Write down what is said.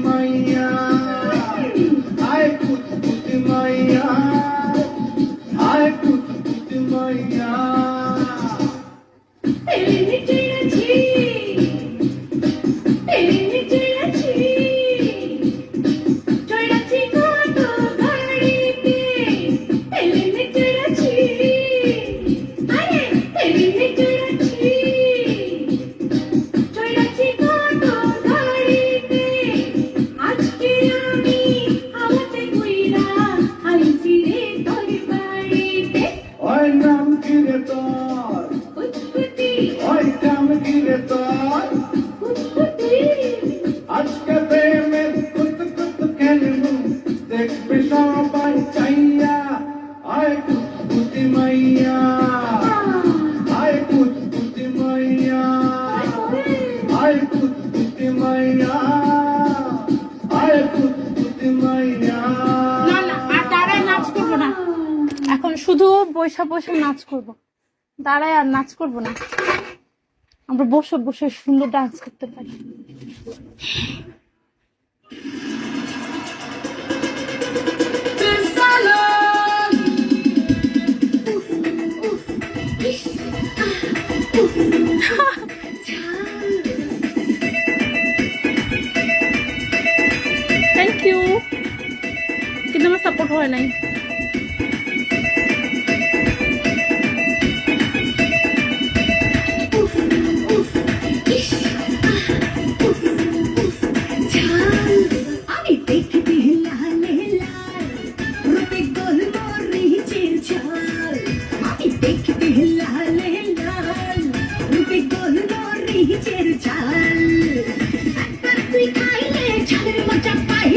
মাইয়া আয় কুতকুতি মাইয়া আয় কুতকুতি মাইয়া আজকে প্রেমের কুত কুত খেলবো দেখবে সবাই চাইয়া আয় কুতকুতি মাইয়া আয় কুতকুতি মাইয়া আয় কুতকুতি মাইয়া আয় কুতকুতি মাইয়া। না না আর দাঁড়ায় নাচ করবো না, এখন শুধু বসে বসে নাচ করবো, দাঁড়ায় আর নাচ করবো না। আমরা বসে বসে সুন্দর ডান্স করতে পারি। থ্যাংক ইউ, কিন্তু আমার সাপোর্ট হয় নাই। চাল তুই খাইলে চালের মজা পাই